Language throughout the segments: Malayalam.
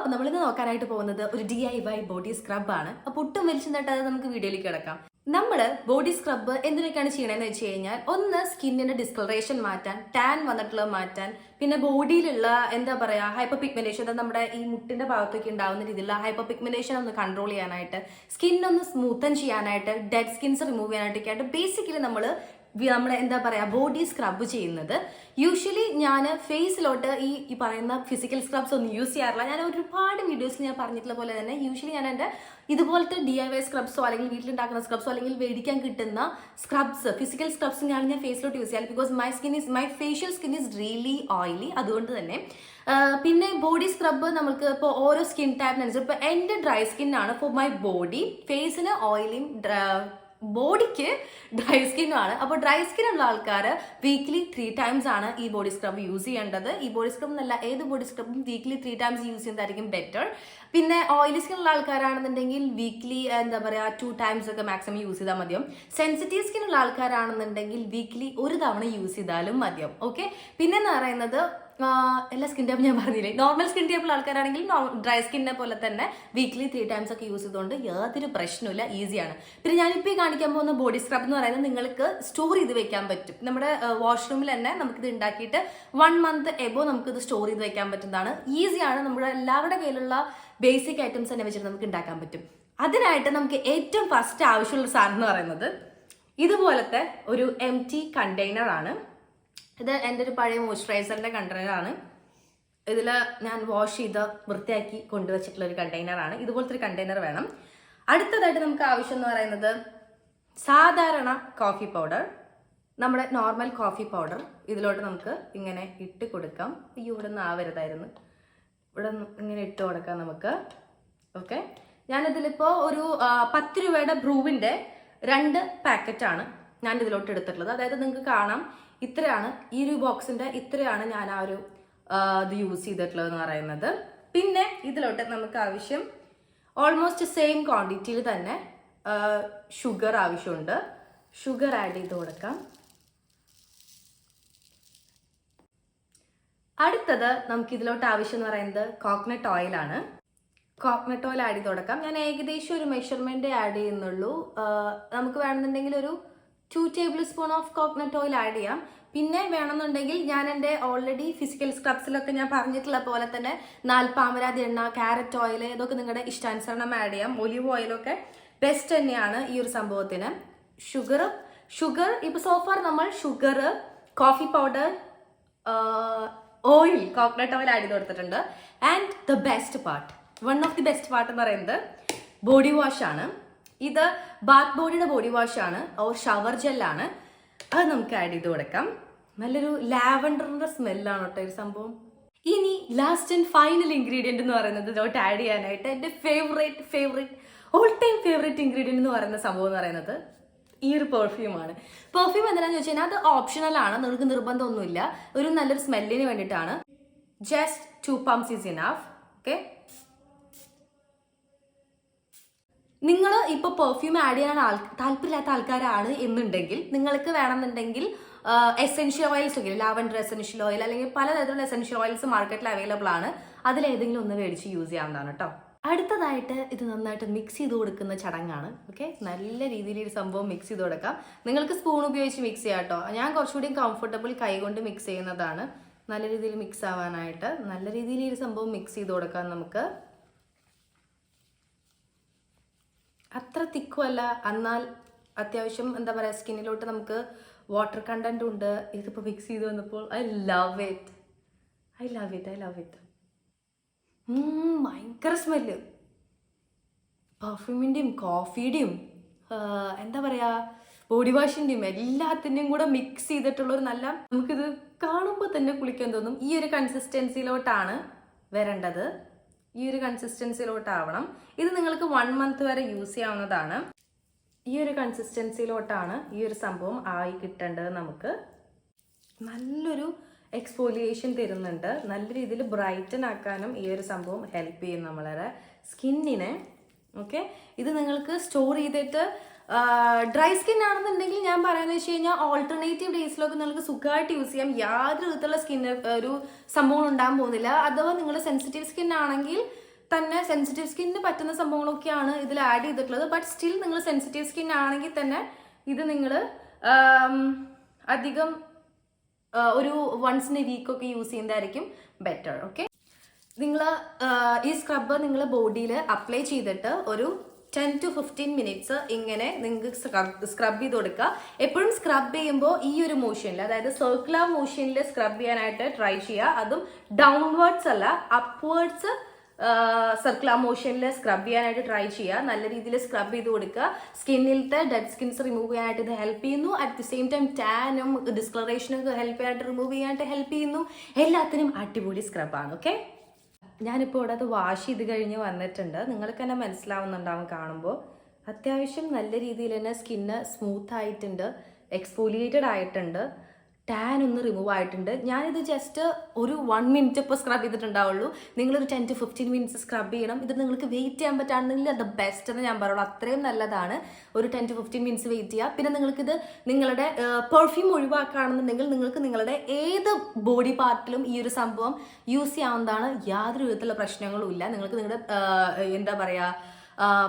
അപ്പോൾ നമ്മളിന്ന് നോക്കാനായിട്ട് പോകുന്നത് ഒരു DIY ബോഡി സ്ക്രബ് ആണ്. അപ്പോൾ ഒട്ടും വലിച്ചു തട്ടാതെ നമുക്ക് വീഡിയോയിലേക്ക് കിടക്കാം. നമ്മൾ ബോഡി സ്ക്രബ് എന്തിനൊക്കെയാണ് ചെയ്യണമെന്ന് വെച്ച് കഴിഞ്ഞാൽ, ഒന്ന് സ്കിന്നിന്റെ ഡിസ്കളറേഷൻ മാറ്റാൻ, ടാൻ വന്നിട്ടുള്ളത് മാറ്റാൻ, പിന്നെ ബോഡിയിലുള്ള എന്താ പറയുക ഹൈപ്പർ പിഗ്മെന്റേഷൻ, നമ്മുടെ ഈ മുട്ടിന്റെ ഭാഗത്തൊക്കെ ഉണ്ടാവുന്ന രീതിയിലുള്ള ഹൈപ്പർ പിഗ്മെന്റേഷൻ ഒന്ന് കൺട്രോൾ ചെയ്യാനായിട്ട്, സ്കിന്നൊന്ന് സ്മൂത്തൻ ചെയ്യാനായിട്ട്, ഡെഡ് സ്കിൻസ് റിമൂവ് ചെയ്യാനായിട്ടൊക്കെ ആയിട്ട് ബേസിക്കലി നമ്മൾ എന്താ പറയുക ബോഡി സ്ക്രബ് ചെയ്യുന്നത്. യൂഷ്വലി ഞാൻ ഫേസിലോട്ട് ഈ പറയുന്ന ഫിസിക്കൽ സ്ക്രബ്സ് ഒന്നും യൂസ് ചെയ്യാറില്ല. ഞാൻ ഒരുപാട് വീഡിയോസിൽ ഞാൻ പറഞ്ഞിട്ടുള്ള പോലെ തന്നെ യൂഷ്വലി ഞാൻ എൻ്റെ ഇതുപോലത്തെ DIY സ്ക്രബ്സോ അല്ലെങ്കിൽ വീട്ടിലുണ്ടാക്കുന്ന സ്ക്രബ്സോ അല്ലെങ്കിൽ മേടിക്കാൻ കിട്ടുന്ന സ്ക്രബ്സ്, ഫിസിക്കൽ സ്ക്രബ്സ് ഞാൻ ഫേസിലോട്ട് യൂസ് ചെയ്യാറ്. Because my facial skin is really oily. അതുകൊണ്ട് തന്നെ പിന്നെ ബോഡി സ്ക്രബ് നമുക്ക് ഇപ്പോൾ ഓരോ സ്കിൻ ടൈപ്പിനനുസരിച്ച്, ഇപ്പോൾ എൻ്റെ ഡ്രൈ സ്കിൻ ആണ് ഫോർ മൈ ബോഡി, ഫേസിന് ഓയിലിയും ബോഡിക്ക് ഡ്രൈ സ്കിന്നും ആണ്. അപ്പോൾ ഡ്രൈ സ്കിൻ ഉള്ള ആൾക്കാർ വീക്ക്ലി 3 times ആണ് ഈ ബോഡി സ്ക്രബ് യൂസ് ചെയ്യേണ്ടത്. ഈ ബോഡി സ്ക്രബ് എന്നല്ല, ഏത് ബോഡി സ്ക്രബും വീക്ക്ലി 3 times യൂസ് ചെയ്യുന്നതായിരിക്കും ബെറ്റർ. പിന്നെ ഓയിലി സ്കിൻ ഉള്ള ആൾക്കാരാണെന്നുണ്ടെങ്കിൽ വീക്ക്ലി എന്താ പറയുക 2 times ഒക്കെ മാക്സിമം യൂസ് ചെയ്താൽ മതിയാവും. സെൻസിറ്റീവ് സ്കിൻ ഉള്ള ആൾക്കാരാണെന്നുണ്ടെങ്കിൽ വീക്ക്ലി ഒരു തവണ യൂസ് ചെയ്താലും മതിയാവും. ഓക്കെ, പിന്നെ എന്ന് പറയുന്നത് എല്ലാ സ്കിൻ ടൈപ്പ് ഞാൻ പറഞ്ഞില്ലേ, നോർമൽ സ്കിൻ ടൈപ്പുള്ള ആൾക്കാരാണെങ്കിൽ ഡ്രൈ സ്കിന്നെ പോലെ തന്നെ വീക്ക്ലി 3 times ഒക്കെ യൂസ് ചെയ്തുകൊണ്ട് യാതൊരു പ്രശ്നമില്ല, ഈസിയാണ്. പിന്നെ ഞാനിപ്പോൾ ഈ കാണിക്കാൻ പോകുന്ന ബോഡി സ്ക്രബ് എന്ന് പറയുന്നത് നിങ്ങൾക്ക് സ്റ്റോർ ചെയ്ത് വെക്കാൻ പറ്റും. നമ്മുടെ വാഷ്റൂമിൽ തന്നെ നമുക്കിത് ഉണ്ടാക്കിയിട്ട് 1 month എബോ നമുക്കിത് സ്റ്റോർ ചെയ്ത് വെക്കാൻ പറ്റുന്നതാണ്. ഈസിയാണ്. നമ്മുടെ എല്ലാവരുടെ കയ്യിലുള്ള ബേസിക് ഐറ്റംസ് തന്നെ വെച്ചിട്ട് നമുക്ക് ഉണ്ടാക്കാൻ പറ്റും. അതിനായിട്ട് നമുക്ക് ഏറ്റവും ഫസ്റ്റ് ആവശ്യമുള്ള സാധനം എന്ന് പറയുന്നത് ഇതുപോലത്തെ ഒരു empty കണ്ടെയ്നർ ആണ്. ഇത് എൻ്റെ ഒരു പഴയ മോയ്സ്ചറൈസറിൻ്റെ കണ്ടെയ്നറാണ്. ഇതിൽ ഞാൻ വാഷ് ചെയ്ത് വൃത്തിയാക്കി കൊണ്ടുവച്ചിട്ടുള്ള ഒരു കണ്ടെയ്നറാണ്. ഇതുപോലത്തെ ഒരു കണ്ടെയ്നർ വേണം. അടുത്തതായിട്ട് നമുക്ക് ആവശ്യം എന്ന് പറയുന്നത് സാധാരണ കോഫി പൗഡർ, നമ്മുടെ നോർമൽ കോഫി പൗഡർ ഇതിലോട്ട് നമുക്ക് ഇങ്ങനെ ഇട്ട് കൊടുക്കാം. ഇവിടെ നിന്ന് ആവരുതായിരുന്നു, ഇവിടെ ഇങ്ങനെ ഇട്ട് കൊടുക്കാം നമുക്ക്. ഓക്കെ, ഞാനിതിലിപ്പോൾ ഒരു 10 രൂപയുടെ ബ്രൂവിൻ്റെ 2 പാക്കറ്റാണ് ഞാൻ ഇതിലോട്ട് എടുത്തിട്ടുള്ളത്. അതായത് നിങ്ങൾക്ക് കാണാം ഇത്രയാണ്, ഈ ഒരു ബോക്സിൻ്റെ ഇത്രയാണ് ഞാൻ ആ ഒരു ഇത് യൂസ് ചെയ്തിട്ടുള്ളത് എന്ന് പറയുന്നത്. പിന്നെ ഇതിലോട്ട് നമുക്ക് ആവശ്യം ഓൾമോസ്റ്റ് സെയിം ക്വാണ്ടിറ്റിയിൽ തന്നെ ഷുഗർ ആവശ്യമുണ്ട്. ഷുഗർ ആഡ് ചെയ്ത് കൊടുക്കാം. അടുത്തത് നമുക്ക് ഇതിലോട്ട് ആവശ്യം എന്ന് പറയുന്നത് കോക്കനട്ട് ഓയിലാണ്. കോക്കനട്ട് ഓയിൽ ആഡ് ചെയ്ത് കൊടുക്കാം. ഞാൻ ഏകദേശം ഒരു മെഷർമെൻറ്റ് ആഡ് ചെയ്യുന്നുള്ളൂ. നമുക്ക് വേണമെന്നുണ്ടെങ്കിൽ ഒരു 2 tablespoon of coconut oil add ചെയ്യാം. പിന്നെ വേണമെന്നുണ്ടെങ്കിൽ ഞാൻ എൻ്റെ ഓൾറെഡി ഫിസിക്കൽ സ്ക്രബ്സിലൊക്കെ ഞാൻ പറഞ്ഞിട്ടുള്ള പോലെ തന്നെ നാൽപ്പാമരാതി എണ്ണ, ക്യാരറ്റ് ഓയിൽ, ഇതൊക്കെ നിങ്ങളുടെ ഇഷ്ടാനുസരണം ആഡ് ചെയ്യാം. ഒലിവ് ഓയിലൊക്കെ ബെസ്റ്റ് തന്നെയാണ് ഈ ഒരു സംഭവത്തിന്. ഷുഗർ ഇപ്പോൾ സോഫാർ നമ്മൾ sugar, coffee powder, oil, coconut oil add ചെയ്ത് കൊടുത്തിട്ടുണ്ട്. And the best part, one of the best part എന്ന് പറയുന്നത് ബോഡി വാഷ് ആണ്. ഇത് ബാത്ത് ബോഡിയുടെ ബോഡി വാഷ് ആണ്, ഓർ ഷവർ ജെല്ലാണ്. അത് നമുക്ക് ആഡ് ചെയ്ത് കൊടുക്കാം. നല്ലൊരു ലാവൻഡറിന്റെ സ്മെല്ലാണ് കേട്ടോ ഈ സംഭവം. ഇനി ലാസ്റ്റ് ആൻഡ് ഫൈനൽ ഇൻഗ്രീഡിയൻറ്റ് എന്ന് പറയുന്നത് ഇതിലോട്ട് ആഡ് ചെയ്യാനായിട്ട് എൻ്റെ favourite all time favourite ingredient എന്ന് പറയുന്ന സംഭവം എന്ന് പറയുന്നത് ഈ ഒരു പെർഫ്യൂമാണ്. പെർഫ്യൂം എന്താണെന്ന് വെച്ച് കഴിഞ്ഞാൽ അത് ഓപ്ഷണൽ ആണ്, നിങ്ങൾക്ക് നിർബന്ധമൊന്നുമില്ല. ഒരു നല്ലൊരു സ്മെല്ലിന് വേണ്ടിയിട്ടാണ്. Just 2 pumps is enough. Okay, നിങ്ങൾ ഇപ്പോൾ പെർഫ്യൂം ആഡ് ചെയ്യാൻ താല്പര്യമില്ലാത്ത ആൾക്കാരാണ് എന്നുണ്ടെങ്കിൽ നിങ്ങൾക്ക് വേണമെന്നുണ്ടെങ്കിൽ എസെൻഷ്യൽ ഓയിൽസ് ഒക്കെ, ലാവൻഡർ എസെൻഷ്യൽ ഓയിൽ അല്ലെങ്കിൽ പലതരത്തിലുള്ള എസെൻഷ്യൽ ഓയിൽസ് മാർക്കറ്റിൽ അവൈലബിൾ ആണ്. അതിലേതെങ്കിലും ഒന്ന് മേടിച്ച് യൂസ് ചെയ്യാവുന്നതാണ് കേട്ടോ. അടുത്തതായിട്ട് ഇത് നന്നായിട്ട് മിക്സ് ചെയ്ത് കൊടുക്കുന്ന ചടങ്ങാണ്. ഓക്കെ, നല്ല രീതിയിൽ ഈ സംഭവം മിക്സ് ചെയ്ത് കൊടുക്കാം. നിങ്ങൾക്ക് സ്പൂൺ ഉപയോഗിച്ച് മിക്സ് ചെയ്യാം കേട്ടോ. ഞാൻ കുറച്ചുകൂടി കംഫർട്ടബിൾ കൈകൊണ്ട് മിക്സ് ചെയ്യുന്നതാണ്. നല്ല രീതിയിൽ മിക്സ് ആവാനായിട്ട് നല്ല രീതിയിൽ ഈ സംഭവം മിക്സ് ചെയ്ത് കൊടുക്കാം നമുക്ക്. അത്ര തിക്കുമല്ല, എന്നാൽ അത്യാവശ്യം എന്താ പറയുക സ്കിന്നിലോട്ട് നമുക്ക് വാട്ടർ കണ്ടന്റ് ഉണ്ട്. ഇതിപ്പോൾ മിക്സ് ചെയ്ത് വന്നപ്പോൾ ഐ ലവ് ഇറ്റ്. ഭയങ്കര സ്മെല്ല്, പെർഫ്യൂമിൻ്റെയും കോഫിയുടെയും എന്താ പറയുക ബോഡി വാഷിൻ്റെയും എല്ലാത്തിൻ്റെയും കൂടെ മിക്സ് ചെയ്തിട്ടുള്ളൊരു നല്ല, നമുക്കിത് കാണുമ്പോൾ തന്നെ കുളിക്കാൻ തോന്നും. ഈ ഒരു കൺസിസ്റ്റൻസിയിലോട്ടാണ് വരേണ്ടത്. ഈ ഒരു കൺസിസ്റ്റൻസിയിലോട്ടാവണം. ഇത് നിങ്ങൾക്ക് 1 month വരെ യൂസ് ചെയ്യാവുന്നതാണ്. ഈ ഒരു കൺസിസ്റ്റൻസിയിലോട്ടാണ് ഈ ഒരു സംഭവം ആയി കിട്ടേണ്ടത്. നമുക്ക് നല്ലൊരു എക്സ്ഫോലിയേഷൻ തരുന്നുണ്ട്. നല്ല രീതിയിൽ ബ്രൈറ്റൻ ആക്കാനും ഈ ഒരു സംഭവം ഹെൽപ്പ് ചെയ്യും നമ്മളെ സ്കിന്നിനെ. ഓക്കെ, ഇത് നിങ്ങൾക്ക് സ്റ്റോർ ചെയ്തിട്ട് ഡ്രൈ സ്കിൻ ആണെന്നുണ്ടെങ്കിൽ ഞാൻ പറയുന്നത് വെച്ച് കഴിഞ്ഞാൽ ഓൾട്ടർനേറ്റീവ് ഡേയ്സിലൊക്കെ നിങ്ങൾക്ക് സുഖമായിട്ട് യൂസ് ചെയ്യാം. യാതൊരു വിധത്തിലുള്ള സ്കിൻ ഒരു സംഭവം ഉണ്ടാകാൻ പോകുന്നില്ല. അഥവാ നിങ്ങൾ സെൻസിറ്റീവ് സ്കിൻ ആണെങ്കിൽ തന്നെ സെൻസിറ്റീവ് സ്കിന്നിന് പറ്റുന്ന സംഭവങ്ങളൊക്കെയാണ് ഇതിൽ ആഡ് ചെയ്തിട്ടുള്ളത്. ബട്ട് സ്റ്റിൽ നിങ്ങൾ സെൻസിറ്റീവ് സ്കിൻ ആണെങ്കിൽ തന്നെ ഇത് നിങ്ങൾ അധികം ഒരു വൺസ് ഇൻ എ വീക്കൊക്കെ യൂസ് ചെയ്യുന്നതായിരിക്കും ബെറ്റർ. ഓക്കെ, നിങ്ങൾ ഈ സ്ക്രബ്ബ് നിങ്ങൾ ബോഡിയിൽ അപ്ലൈ ചെയ്തിട്ട് ഒരു 10 to 15 മിനിറ്റ്സ് ഇങ്ങനെ നിങ്ങൾക്ക് സ്ക്രബ് ചെയ്ത് കൊടുക്കുക. എപ്പോഴും സ്ക്രബ് ചെയ്യുമ്പോൾ ഈ ഒരു മോഷനിൽ, അതായത് സർക്കുലർ മോഷനിൽ സ്ക്രബ് ചെയ്യാനായിട്ട് ട്രൈ ചെയ്യുക. അതും ഡൗൺവേർഡ്സ് അല്ല, അപ്വേർഡ്സ് സർക്കുലർ മോഷനിൽ സ്ക്രബ് ചെയ്യാനായിട്ട് ട്രൈ ചെയ്യുക. നല്ല രീതിയിൽ സ്ക്രബ് ചെയ്ത് കൊടുക്കുക. സ്കിന്നിലത്തെ ഡെഡ് സ്കിൻസ് റിമൂവ് ചെയ്യാനായിട്ട് ഇത് ഹെൽപ്പ് ചെയ്യുന്നു. അറ്റ് ദി സെയിം ടൈം ടാനും ഡിസ്കളറേഷനും ഹെൽപ്പ് ചെയ്യാനായിട്ട് റിമൂവ് ചെയ്യാനായിട്ട് ഹെൽപ്പ് ചെയ്യുന്നു. എല്ലാത്തിനും അടിപൊളി സ്ക്രബാണ്. ഓക്കെ, ഞാനിപ്പോൾ ഇവിടെ അത് വാഷ് ചെയ്ത് കഴിഞ്ഞ് വന്നിട്ടുണ്ട്. നിങ്ങൾക്ക് തന്നെ മനസ്സിലാവുന്നുണ്ടാവും കാണുമ്പോൾ. അത്യാവശ്യം നല്ല രീതിയിൽ തന്നെ സ്കിന്ന് സ്മൂത്ത് ആയിട്ടുണ്ട്, എക്സ്ഫോലിയേറ്റഡ് ആയിട്ടുണ്ട്, ടാൻ ഒന്ന് റിമൂവ് ആയിട്ടുണ്ട്. ഞാനിത് ജസ്റ്റ് ഒരു 1 മിനിറ്റ് ഇപ്പോൾ സ്ക്രബ് ചെയ്തിട്ടുണ്ടാവുള്ളൂ. നിങ്ങളൊരു 10 to 15 മിനിറ്റ്സ് സ്ക്രബ് ചെയ്യണം. ഇത് നിങ്ങൾക്ക് വെയിറ്റ് ചെയ്യാൻ പറ്റുകയാണെങ്കിൽ അത് ബെസ്റ്റ് എന്ന് ഞാൻ പറയുള്ളൂ. അത്രയും നല്ലതാണ്. ഒരു 10 to 15 മിനിറ്റ്സ് വെയിറ്റ് ചെയ്യുക. പിന്നെ നിങ്ങൾക്കിത് നിങ്ങളുടെ പെർഫ്യൂം ഒഴിവാക്കുകയാണെന്നുണ്ടെങ്കിൽ നിങ്ങൾക്ക് നിങ്ങളുടെ ഏത് ബോഡി പാർട്ടിലും ഈ ഒരു സംഭവം യൂസ് ചെയ്യാവുന്നതാണ്. യാതൊരു വിധത്തിലുള്ള പ്രശ്നങ്ങളും ഇല്ല. നിങ്ങൾക്ക് നിങ്ങളുടെ എന്താ പറയുക,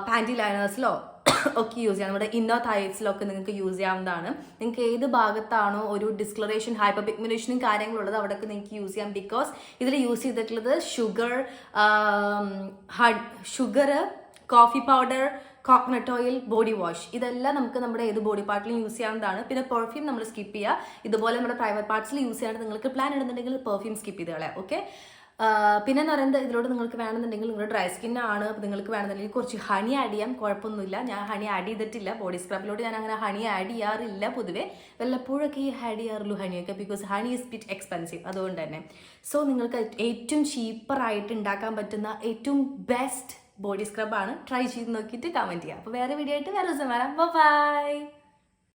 പാൻറ്റി ലൈനേഴ്സിലോ ഒക്കെ യൂസ് ചെയ്യാം. നമ്മുടെ ഇന്നർ തൈസിലൊക്കെ നിങ്ങൾക്ക് യൂസ് ചെയ്യാവുന്നതാണ്. നിങ്ങൾക്ക് ഏത് ഭാഗത്താണോ ഒരു ഡിസ്കളറേഷൻ, ഹൈപ്പർ പിഗ്മെന്റേഷനും കാര്യങ്ങളുള്ളത് അവിടെയൊക്കെ നിങ്ങൾക്ക് യൂസ് ചെയ്യാം. ബിക്കോസ് ഇതിൽ യൂസ് ചെയ്തിട്ടുള്ളത് sugar, coffee powder, coconut oil, body wash, ഇതെല്ലാം നമുക്ക് നമ്മുടെ ഏത് ബോഡി പാർട്ടിലും യൂസ് ചെയ്യാവുന്നതാണ്. പിന്നെ പെർഫ്യൂം നമ്മൾ സ്കിപ്പ് ചെയ്യുക. ഇതുപോലെ നമ്മുടെ പ്രൈവറ്റ് പാർട്സിൽ യൂസ് ചെയ്യാനായിട്ട് നിങ്ങൾക്ക് പ്ലാൻ ഇടുന്നുണ്ടെങ്കിൽ പെർഫ്യൂം സ്കിപ്പ് ചെയ്ത് കളയാം. ഓക്കെ, പിന്നെ എന്ന് പറയുന്നത് ഇതിലോട്ട് നിങ്ങൾക്ക് വേണമെന്നുണ്ടെങ്കിൽ നിങ്ങളുടെ ഡ്രൈ സ്കിന്നാണ്, നിങ്ങൾക്ക് വേണമെന്നുണ്ടെങ്കിൽ കുറച്ച് ഹണി ആഡ് ചെയ്യാം, കുഴപ്പമൊന്നുമില്ല. ഞാൻ ഹണി ആഡ് ചെയ്തിട്ടില്ല ബോഡി സ്ക്രബിലോട്ട്. ഞാൻ അങ്ങനെ ഹണി ആഡ് ചെയ്യാറില്ല പൊതുവെ. വല്ലപ്പോഴൊക്കെ ഈ ആഡ് ചെയ്യാറുള്ളൂ ഹണിയൊക്കെ, because honey is bit expensive. അതുകൊണ്ട് തന്നെ സോ നിങ്ങൾക്ക് ഏറ്റവും ചീപ്പറായിട്ട് ഉണ്ടാക്കാൻ പറ്റുന്ന ഏറ്റവും ബെസ്റ്റ് ബോഡി സ്ക്രബാണ്. ട്രൈ ചെയ്ത് നോക്കിയിട്ട് കമൻറ്റ് ചെയ്യാം. അപ്പോൾ വേറെ വീഡിയോ ആയിട്ട് വേറെ ദിവസം വരാം. ബൈ.